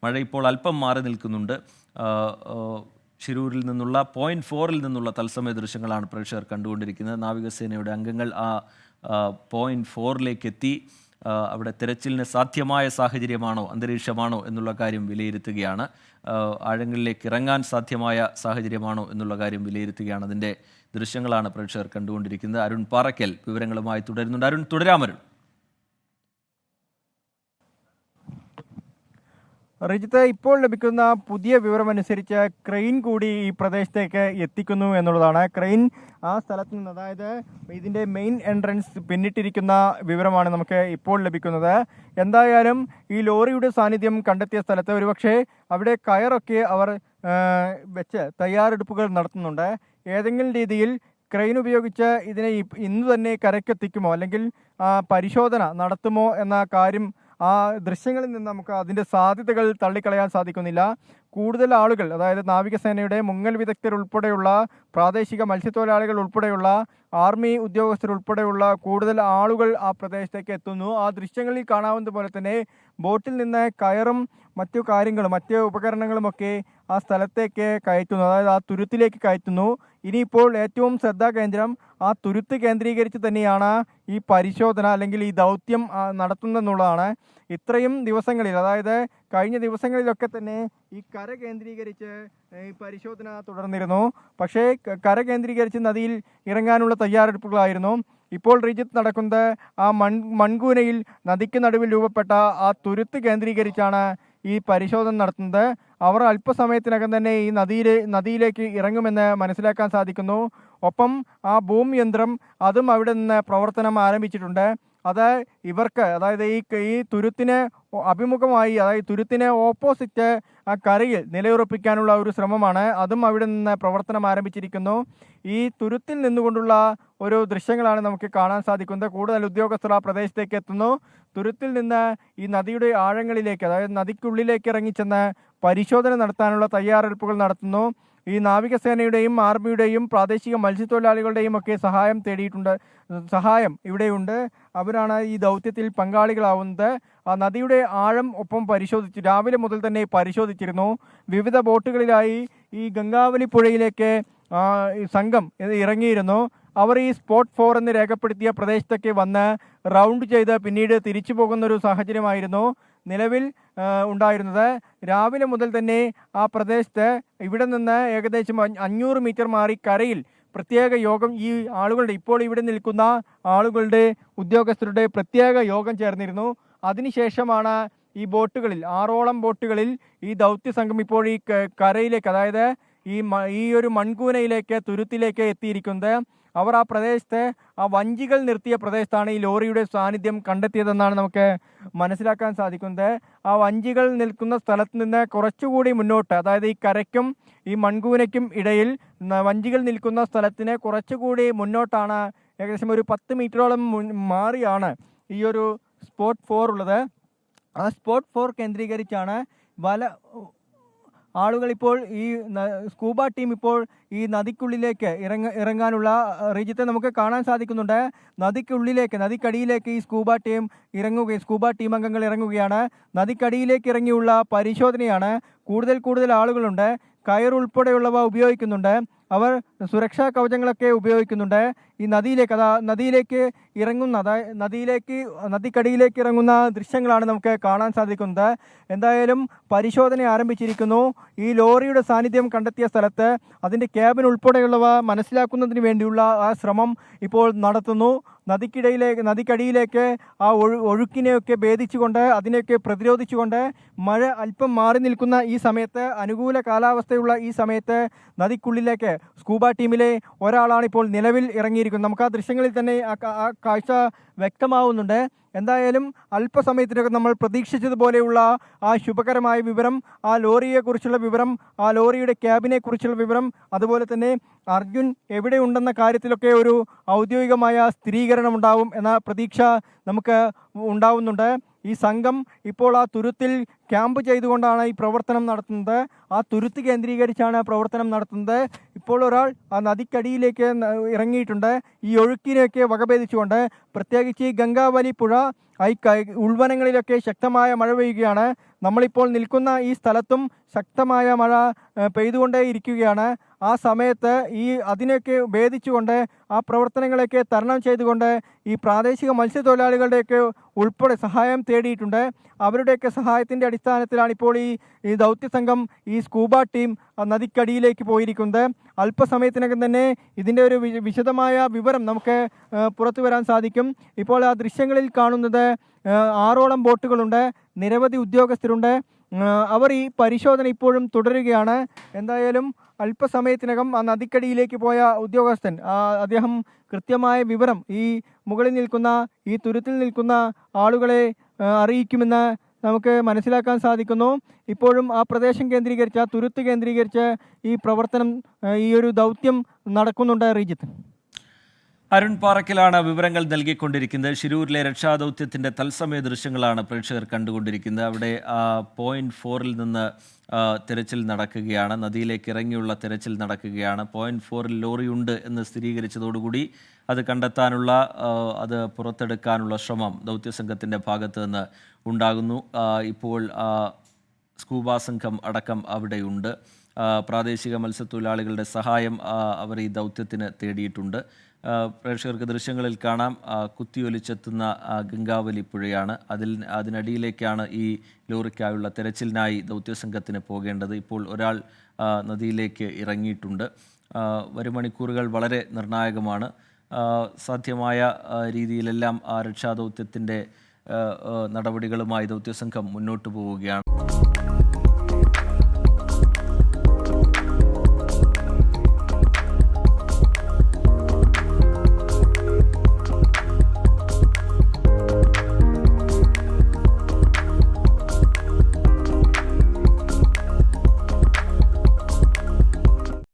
മഴ ഇപ്പോൾ അല്പം മാറി നിൽക്കുന്നുണ്ട്. ശിരൂരിൽ നിന്നുള്ള പോയിന്റ് 4-ൽ നിന്നുള്ള തത്സമയ ദൃശ്യങ്ങളാണ് പ്രേക്ഷകർ കണ്ടുകൊണ്ടിരിക്കുന്നത്. നാവികസേനയുടെ അംഗങ്ങൾ ആ പോയിന്റ് 4-ലേക്ക് എത്തി. അവിടെ തിരച്ചിലിന് സാധ്യമായ സാഹചര്യമാണോ, അന്തരീക്ഷമാണോ എന്നുള്ള കാര്യം വിലയിരുത്തുകയാണ്. ആഴങ്ങളിലേക്ക് ഇറങ്ങാൻ സാധ്യമായ സാഹചര്യമാണോ എന്നുള്ള കാര്യം വിലയിരുത്തുകയാണ്. അതിൻ്റെ ദൃശ്യങ്ങളാണ് പ്രേക്ഷകർ കണ്ടുകൊണ്ടിരിക്കുന്നത്. അരുൺ പാറയ്ക്കൽ വിവരങ്ങളുമായി തുടരുന്നുണ്ട്. അരുൺ, തുടരാമരുൺ. റിജിത്ത്, ഇപ്പോൾ ലഭിക്കുന്ന പുതിയ വിവരമനുസരിച്ച് ക്രെയിൻ കൂടി ഈ പ്രദേശത്തേക്ക് എത്തിക്കുന്നു എന്നുള്ളതാണ്. ക്രെയിൻ ആ സ്ഥലത്ത് നിന്ന്, അതായത് ഇതിൻ്റെ മെയിൻ എൻട്രൻസ് പിന്നിട്ടിരിക്കുന്ന വിവരമാണ് നമുക്ക് ഇപ്പോൾ ലഭിക്കുന്നത്. എന്തായാലും ഈ ലോറിയുടെ സാന്നിധ്യം കണ്ടെത്തിയ സ്ഥലത്ത് ഒരുപക്ഷെ അവിടെ കയറൊക്കെ അവർ വെച്ച് തയ്യാറെടുപ്പുകൾ നടത്തുന്നുണ്ട്. ഏതെങ്കിലും രീതിയിൽ ക്രെയിൻ ഉപയോഗിച്ച് ഇതിനെ ഇന്ന് തന്നെ കരക്കെത്തിക്കുമോ അല്ലെങ്കിൽ പരിശോധന നടത്തുമോ എന്ന കാര്യം ആ ദൃശ്യങ്ങളിൽ നിന്ന് നമുക്ക് അതിൻ്റെ സാധ്യതകൾ തള്ളിക്കളയാൻ സാധിക്കുന്നില്ല. കൂടുതൽ ആളുകൾ, അതായത് നാവികസേനയുടെ മുങ്ങൽ വിദഗ്ധരുൾപ്പെടെയുള്ള പ്രാദേശിക മത്സ്യത്തൊഴിലാളികൾ ഉൾപ്പെടെയുള്ള ആർമി ഉദ്യോഗസ്ഥരുൾപ്പെടെയുള്ള കൂടുതൽ ആളുകൾ ആ പ്രദേശത്തേക്ക് എത്തുന്നു. ആ ദൃശ്യങ്ങളിൽ കാണാവുന്നത് പോലെ തന്നെ ബോട്ടിൽ നിന്ന് കയറും മറ്റു കാര്യങ്ങളും മറ്റ് ഉപകരണങ്ങളുമൊക്കെ ആ സ്ഥലത്തേക്ക് കയറ്റുന്നു, അതായത് ആ തുരുത്തിലേക്ക് കയറ്റുന്നു. ഇനിയിപ്പോൾ ഏറ്റവും ശ്രദ്ധാകേന്ദ്രം ആ തുരുത്ത് കേന്ദ്രീകരിച്ച് തന്നെയാണ് ഈ പരിശോധന അല്ലെങ്കിൽ ഈ ദൗത്യം നടത്തുന്നതെന്നുള്ളതാണ്. ഇത്രയും ദിവസങ്ങളിൽ, അതായത് കഴിഞ്ഞ ദിവസങ്ങളിലൊക്കെ തന്നെ ഈ കര കേന്ദ്രീകരിച്ച് ഈ പരിശോധന തുടർന്നിരുന്നു. പക്ഷേ കര കേന്ദ്രീകരിച്ച് നദിയിൽ ഇറങ്ങാനുള്ള തയ്യാറെടുപ്പുകളായിരുന്നു. ഇപ്പോൾ റിജിത്ത് നടക്കുന്നത് ആ മൺകൂനയിൽ നദിക്ക് നടുവിൽ രൂപപ്പെട്ട ആ തുരുത്ത് കേന്ദ്രീകരിച്ചാണ് ഈ പരിശോധന നടത്തുന്നത്. അവർ അല്പസമയത്തിനകം തന്നെ ഈ നദിയിലേക്ക് ഇറങ്ങുമെന്ന് മനസ്സിലാക്കാൻ സാധിക്കുന്നു. ഒപ്പം ആ ബൂം യന്ത്രം അതും അവിടെ നിന്ന് പ്രവർത്തനം ആരംഭിച്ചിട്ടുണ്ട്. അത് ഇവർക്ക്, അതായത് ഈ തുരുത്തിന് അഭിമുഖമായി, അതായത് തുരുത്തിന് ഓപ്പോസിറ്റ് ആ കരയിൽ നിലയുറപ്പിക്കാനുള്ള ഒരു ശ്രമമാണ്. അതും അവിടെ നിന്ന് പ്രവർത്തനം ആരംഭിച്ചിരിക്കുന്നു. ഈ തുരുത്തിൽ നിന്നുകൊണ്ടുള്ള ഒരു ദൃശ്യങ്ങളാണ് നമുക്ക് കാണാൻ സാധിക്കുന്നത്. കൂടുതൽ ഉദ്യോഗസ്ഥർ ആ പ്രദേശത്തേക്ക് എത്തുന്നു. തുരുത്തിൽ നിന്ന് ഈ നദിയുടെ ആഴങ്ങളിലേക്ക്, അതായത് നദിക്കുള്ളിലേക്ക് ഇറങ്ങിച്ചെന്ന് പരിശോധന നടത്താനുള്ള തയ്യാറെടുപ്പുകൾ നടത്തുന്നു. ഈ നാവികസേനയുടെയും ആർമിയുടെയും പ്രാദേശിക മത്സ്യത്തൊഴിലാളികളുടെയും ഒക്കെ സഹായം തേടിയിട്ടുണ്ട്. സഹായം ഇവിടെയുണ്ട്. അവരാണ് ഈ ദൗത്യത്തിൽ പങ്കാളികളാവുന്നത്. ആ നദിയുടെ ആഴം ഒപ്പം രാവിലെ മുതൽ തന്നെ പരിശോധിച്ചിരുന്നു. വിവിധ ബോട്ടുകളിലായി ഈ ഗംഗാവലി പുഴയിലേക്ക് സംഘം ഇറങ്ങിയിരുന്നു. അവർ ഈ സ്പോട്ട് 4 എന്ന് രേഖപ്പെടുത്തിയ പ്രദേശത്തൊക്കെ വന്ന് റൗണ്ട് ചെയ്ത് പിന്നീട് തിരിച്ചു പോകുന്നൊരു സാഹചര്യമായിരുന്നു നിലവിൽ ഉണ്ടായിരുന്നത്. രാവിലെ മുതൽ തന്നെ ആ പ്രദേശത്ത് ഇവിടെ നിന്ന് ഏകദേശം 500 മീറ്റർ മാറി കരയിൽ പ്രത്യേക യോഗം, ഈ ആളുകളുടെ, ഇപ്പോൾ ഇവിടെ നിൽക്കുന്ന ആളുകളുടെ ഉദ്യോഗസ്ഥരുടെ പ്രത്യേക യോഗം ചേർന്നിരുന്നു. അതിനുശേഷമാണ് ഈ ബോട്ടുകളിൽ 6ഓളം ബോട്ടുകളിൽ ഈ ദൗത്യ സംഘം ഇപ്പോൾ ഈ കരയിലേക്ക്, അതായത് ഈ ഒരു മൺകൂനയിലേക്ക്, തുരുത്തിലേക്ക് എത്തിയിരിക്കുന്നത്. അവർ ആ പ്രദേശത്ത് ആ വഞ്ചികൾ നിർത്തിയ പ്രദേശത്താണ് ഈ ലോറിയുടെ സാന്നിധ്യം കണ്ടെത്തിയതെന്നാണ് നമുക്ക് മനസ്സിലാക്കാൻ സാധിക്കുന്നത്. ആ വഞ്ചികൾ നിൽക്കുന്ന സ്ഥലത്ത് നിന്ന് കുറച്ചുകൂടി മുന്നോട്ട്, അതായത് ഈ കരയ്ക്കും ഈ മൺകൂനയ്ക്കും ഇടയിൽ വഞ്ചികൾ നിൽക്കുന്ന സ്ഥലത്തിന് കുറച്ചുകൂടി മുന്നോട്ടാണ്, ഏകദേശം ഒരു 10 മീറ്ററോളം മാറിയാണ് ഈ ഒരു സ്പോട്ട് 4 ഉള്ളത്. ആ സ്പോട്ട് 4 കേന്ദ്രീകരിച്ചാണ് ആളുകൾ ഇപ്പോൾ ഈ സ്കൂബ ടീം ഇപ്പോൾ ഈ നദിക്കുള്ളിലേക്ക് ഇറങ്ങാനുള്ള, റിജിത്തെ നമുക്ക് കാണാൻ സാധിക്കുന്നുണ്ട്. നദിക്കടിയിലേക്ക് ഈ സ്കൂബ ടീം അംഗങ്ങൾ ഇറങ്ങുകയാണ്. നദിക്കടിയിലേക്ക് ഇറങ്ങിയുള്ള പരിശോധനയാണ്. കൂടുതൽ ആളുകളുണ്ട്. കയറുൾപ്പെടെയുള്ളവ ഉപയോഗിക്കുന്നുണ്ട്. അവർ സുരക്ഷാ കവചങ്ങളൊക്കെ ഉപയോഗിക്കുന്നുണ്ട്. ഈ നദിയിലേക്ക് ഇറങ്ങുന്ന, നദിക്കടിയിലേക്ക് ഇറങ്ങുന്ന ദൃശ്യങ്ങളാണ് നമുക്ക് കാണാൻ സാധിക്കുന്നത്. എന്തായാലും പരിശോധന ആരംഭിച്ചിരിക്കുന്നു. ഈ ലോറിയുടെ സാന്നിധ്യം കണ്ടെത്തിയ സ്ഥലത്ത് അതിൻ്റെ ക്യാബിൻ ഉൾപ്പെടെയുള്ളവ മനസ്സിലാക്കുന്നതിന് വേണ്ടിയുള്ള ആ ശ്രമം ഇപ്പോൾ നടത്തുന്നു. നദിക്കടിയിലേക്ക് ആ ഒഴുക്കിനെയൊക്കെ ഭേദിച്ചുകൊണ്ട്, അതിനെയൊക്കെ പ്രതിരോധിച്ചുകൊണ്ട്, മഴ അല്പം മാറി നിൽക്കുന്ന ഈ സമയത്ത്, അനുകൂല കാലാവസ്ഥയുള്ള ഈ സമയത്ത് നദിക്കുള്ളിലേക്ക് സ്കൂബ ടീമിലെ ഒരാളാണ് ഇപ്പോൾ നിലവിൽ ഇറങ്ങിയിരിക്കുന്നത്. നമുക്ക് ആ ദൃശ്യങ്ങളിൽ തന്നെ ആ കാഴ്ച വ്യക്തമാവുന്നുണ്ട്. എന്തായാലും അല്പസമയത്തിനകം നമ്മൾ പ്രതീക്ഷിച്ചതുപോലെയുള്ള ആ ശുഭകരമായ വിവരം, ആ ലോറിയെക്കുറിച്ചുള്ള വിവരം, ആ ലോറിയുടെ ക്യാബിനെ കുറിച്ചുള്ള വിവരം, അതുപോലെ തന്നെ അർജുൻ എവിടെയുണ്ടെന്ന കാര്യത്തിലൊക്കെ ഒരു ഔദ്യോഗികമായ സ്ഥിരീകരണം ഉണ്ടാവും എന്ന പ്രതീക്ഷ നമുക്ക് ഉണ്ടാവുന്നുണ്ട്. ഈ സംഘം ഇപ്പോൾ ആ തുരുത്തിൽ ക്യാമ്പ് ചെയ്തുകൊണ്ടാണ് ഈ പ്രവർത്തനം നടത്തുന്നത്. ആ തുരുത്ത് കേന്ദ്രീകരിച്ചാണ് പ്രവർത്തനം നടത്തുന്നത്. ഇപ്പോൾ ഒരാൾ ആ നദിക്കടിയിലേക്ക് ഇറങ്ങിയിട്ടുണ്ട്. ഈ ഒഴുക്കിനെയൊക്കെ വകഭേദിച്ചുകൊണ്ട്, പ്രത്യേകിച്ച് ഈ ഗംഗാവലി പുഴ, ഉൾവനങ്ങളിലൊക്കെ ശക്തമായ മഴ പെയ്യുകയാണ്. നമ്മളിപ്പോൾ നിൽക്കുന്ന ഈ സ്ഥലത്തും ശക്തമായ മഴ പെയ്തുകൊണ്ടേ ഇരിക്കുകയാണ്. ആ സമയത്ത് അതിനെയൊക്കെ ഭേദിച്ചുകൊണ്ട് ആ പ്രവർത്തനങ്ങളെയൊക്കെ തരണം ചെയ്തുകൊണ്ട് ഈ പ്രാദേശിക മത്സ്യത്തൊഴിലാളികളുടെയൊക്കെ ഉൾപ്പെടെ സഹായം തേടിയിട്ടുണ്ട്. അവരുടെയൊക്കെ സഹായത്തിൻ്റെ അടിസ്ഥാനത്തിലാണ് ഇപ്പോൾ ഈ ദൗത്യസംഘം ഈ സ്കൂബ ടീം നദിക്കടിയിലേക്ക് പോയിരിക്കുന്നത്. അല്പസമയത്തിനകം തന്നെ ഇതിൻ്റെ ഒരു വിശദമായ വിവരം നമുക്ക് പുറത്തു വരാൻ സാധിക്കും. ഇപ്പോൾ ആ ദൃശ്യങ്ങളിൽ കാണുന്നത് 6ഓളം ബോട്ടുകളുണ്ട്, നിരവധി ഉദ്യോഗസ്ഥരുണ്ട്. അവർ ഈ പരിശോധന ഇപ്പോഴും തുടരുകയാണ്. എന്തായാലും അല്പസമയത്തിനകം ആ നദിക്കടിയിലേക്ക് പോയ ഉദ്യോഗസ്ഥൻ അദ്ദേഹം കൃത്യമായ വിവരം ഈ മുകളിൽ നിൽക്കുന്ന ഈ തുരുത്തിൽ നിൽക്കുന്ന ആളുകളെ അറിയിക്കുമെന്ന് നമുക്ക് മനസ്സിലാക്കാൻ സാധിക്കുന്നു. ഇപ്പോഴും ആ പ്രദേശം കേന്ദ്രീകരിച്ച്, ആ തുരുത്ത് കേന്ദ്രീകരിച്ച് ഈ പ്രവർത്തനം, ഈ ഒരു ദൗത്യം നടക്കുന്നുണ്ട്. റീജിത്ത്, അരുൺ പാറക്കലാണ് വിവരങ്ങൾ നൽകിക്കൊണ്ടിരിക്കുന്നത്. ശിരൂരിലെ രക്ഷാദൗത്യത്തിൻ്റെ തത്സമയ ദൃശ്യങ്ങളാണ് പ്രേക്ഷകർ കണ്ടുകൊണ്ടിരിക്കുന്നത്. അവിടെ പോയിന്റ് 4-ൽ നിന്ന് തെരച്ചിൽ നടക്കുകയാണ്. നദിയിലേക്ക് ഇറങ്ങിയുള്ള തെരച്ചിൽ നടക്കുകയാണ്. പോയിന്റ് 4-ൽ ലോറിയുണ്ട് എന്ന് സ്ഥിരീകരിച്ചതോടുകൂടി അത് കണ്ടെത്താനുള്ള, അത് പുറത്തെടുക്കാനുള്ള ശ്രമം ദൗത്യസംഘത്തിൻ്റെ ഭാഗത്ത് നിന്ന് ഉണ്ടാകുന്നു. ഇപ്പോൾ സ്കൂബ സംഘം അടക്കം അവിടെയുണ്ട്. പ്രാദേശിക മത്സ്യത്തൊഴിലാളികളുടെ സഹായം അവർ ഈ ദൗത്യത്തിന് തേടിയിട്ടുണ്ട്. പ്രേക്ഷകർക്ക് ദൃശ്യങ്ങളിൽ കാണാം, കുത്തിയൊലിച്ചെത്തുന്ന ഗംഗാവലി പുഴയാണ്. അതിനടിയിലേക്കാണ് ഈ ലോറിക്കായുള്ള തെരച്ചിലിനായി ദൗത്യസംഘത്തിന് പോകേണ്ടത്. ഇപ്പോൾ ഒരാൾ നദിയിലേക്ക് ഇറങ്ങിയിട്ടുണ്ട്. വരും മണിക്കൂറുകൾ വളരെ നിർണായകമാണ്. സാധ്യമായ രീതിയിലെല്ലാം ആ രക്ഷാദൗത്യത്തിൻ്റെ നടപടികളുമായി ദൗത്യസംഘം മുന്നോട്ട് പോവുകയാണ്.